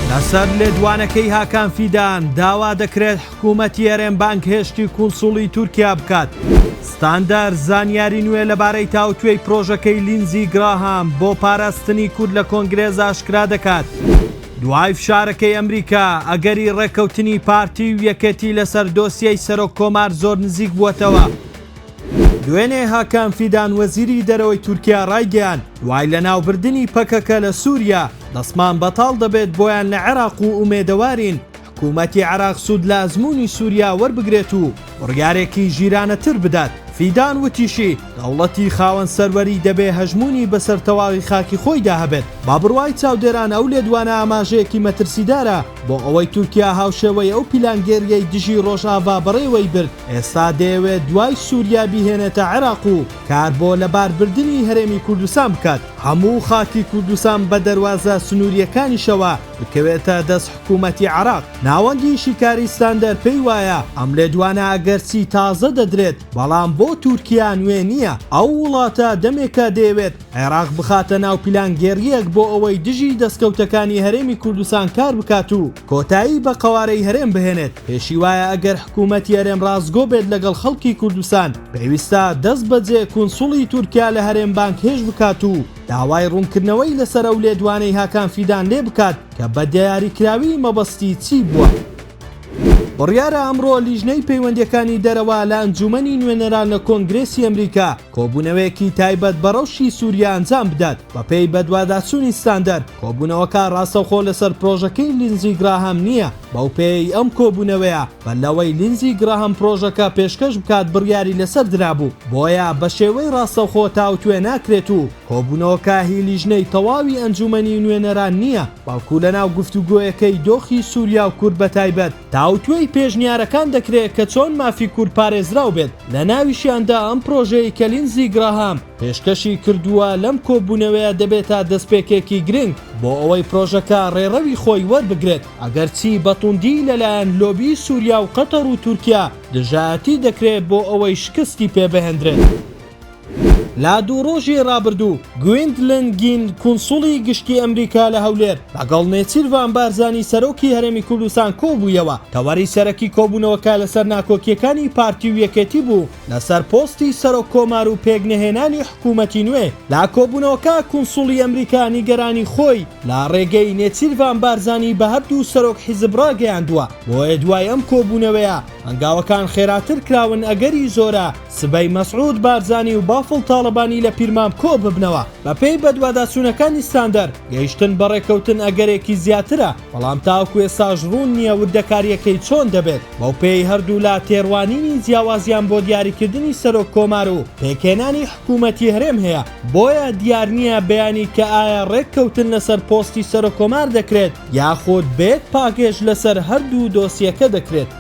لەسەر لێدوانەکەی هاکان فیدان داوا دەکرێت حکوومەتی هەرێم بانگ هێشتی کونسوڵی تورکیا بکات. ستاندەر زانیاری نوێ لەبارەی تاوتوێی پرۆژەکەی لینزی گراهام بۆ پاراستنی کورد لە کۆنگرێز ئاشکرا دەکات. دوای فشارەکەی ئەمریکا ئەگەری ڕێکەوتنی پارتی و یەکێتی لەسەر دۆسیەی سەرۆک کۆمار زۆر نزیک بووەتەوە. دوێنێ هاکان فیدان وەزیری دەرەوەی تورکیا ڕایگەیان دوای لە ناوبردننی پەکەکە لە سووریا دەسمان بەتاڵ دەبێت بۆیان لە عێراق و ئومێدەوارین حکوومەتی عێراق سوود لە ئەزموونی سووریا وەربگرێت و بڕیارێکی ژیرانەتر بدات. فیدان وتیشی دەوڵەتی خاوەن سەروەری دەبێ هەژمونی بەسەر تەواوی خاکی خۆیدا هەبێت. با بڕوای چاودێران ئەو لێدوانە ئاماژەیەکی مەترسیدارە بۆ ئەوەی تورکیا هاوشێوەی ئەو پیلانگێریەی دژی ڕۆژاوا بەڕێوەی برد ئێستا دەیەوێت دوای سووریا بیهێنێتە عێراق و کار بۆ لەباربردنی هەرێمی کوردستان بکات. هەموو خاکی کوردستان بە دەواازە سنووریەکانیشەوە بکەوێتە دەست حکوومەتی عێراق. ناوەندی شیکاری ستاندەر پێی وایە ئەم لێدوانە ئەگەرچی تازە دەدرێت بەڵام بۆ تورکیا نوێ نییە. ئەو وڵاتە دەمێکە دەیەوێت عێراق بخاتە ناو پیلانگێریەک بۆ ئەوەی دژی دەستکەوتەکانی هەرێمی کوردستان کار بکات و کۆتایی بە قەوارەی هەرێم بهێنێت. پێشی وایە ئەگەر حکوومەتی هەرێم ڕازگۆ بێت لەگەڵ خەڵکی کوردستان پێویستە دەست بەجێ کونسوڵی تورکیا لە هەرێم بانگ هێش بکات و داوای ڕوونکردنەوەی لەسەر ئەو لێدوانەی هاکان فیدان لێ بکات کە بە دیاریکراوی مەبەستی چی بووە. بڕیارە ئەمڕۆ لیژنەی پەیوەندیەکانی دەرەوە لە ئەنجومەنی نوێنەران لە کۆنگرێسی ئەمریکا کۆبوونەوەیەکی تایبەت بە ڕەوشی سووریا ئەنجام بدات بەپێی بەدواداچوونی ستاندەر. کۆبوونەوەکە ڕاستەوخۆ لەسەر پرۆژەکەی لینزی گراهام نییە. بەو پێی ئەم کۆبوونەوەیە بەلەوەی لینزی گراهام پرۆژەکە پێشکەش بکات بڕیاری لەسەر درابوو بۆیە بە شێوەی ڕاستەوخۆ تاوتوێ ناکرێت و کۆبوونەوەکە هی لیژنەی تەواوی ئەنجومەنی نوێنەران نییە بەڵکو لەناو گفتوگۆیەکەی دۆخی سووریا و کورد بە تایبەت تاوتوێی پێشنیارەکان دەکرێت کە چۆن مافی کورد پارێزراو بێت. لە ناویشیاندا ئەم پرۆژەی کە لینزی گراهام پێشکەشی کردووە لەم کۆبوونەوەیە دەبێتە دەستپێکێکی گرنگ بۆ ئەوەی پرۆژەکە ڕێڕەوی خۆی وەربگرێت. ئەگەرچی بەتوندی لەلایەن لۆبی سووریا و قەتەر و تورکیا دژایەتی دەکرێت بۆ ئەوەی شکستی پێبهێنرێت. لا دوو ڕۆژی ڕابردوو گوێندلن گین کونسوڵی گشتی ئەمریکا لە هەولێر لەگەڵ نێچیروان بارزانی سەرۆکی هەرێمی کوردستان کۆبوویەوە. تەوەری سەرەکی کۆبوونەوەکە لەسەر ناکۆکیەکانی پارتی و یەکێتی بوو لەسەر پۆستی سەرۆک کۆمار و پێکنهێنانی حکوومەتی نوێ. لا کۆبوونەوەکە کونسوڵی ئەمریکا نیگەرانی خۆی لا ڕێگەی نێچیروان بارزانی بە هەردوو سەرۆک حیزب ڕاگەیاندووە. بۆیە دوای ئەم کۆبوونەوەیە هەنگاوەکان خێراتر کراون ئەگەری زۆرە سبەی مەسعود بارزانی و بافڵ تاڵەبانی لە پیرمام کۆ ببنەوە. بەپێی بەدواداچوونەکانی ستاندەر گەیشتن بەڕێکەوتن ئەگەرێکی زیاترە بەڵام تاوەکو ئێستاش ڕوون نییە وردەکاریەکەی چۆن دەبێت. بەو پێی هەردوو لا تێڕوانینی جیاوازیان بۆ دیاریکردنی سەرۆک کۆمار و پێکێنانی حکوومەتی هەرێم هەیە. بۆیە دیار نییە بەیانی کە ئایا ڕێککەوتن لەسەر پۆستی سەرۆک کۆمار دەکرێت یاخود بێت پاکێش لەسەر هەردوو دۆسیەکە دەکرێت.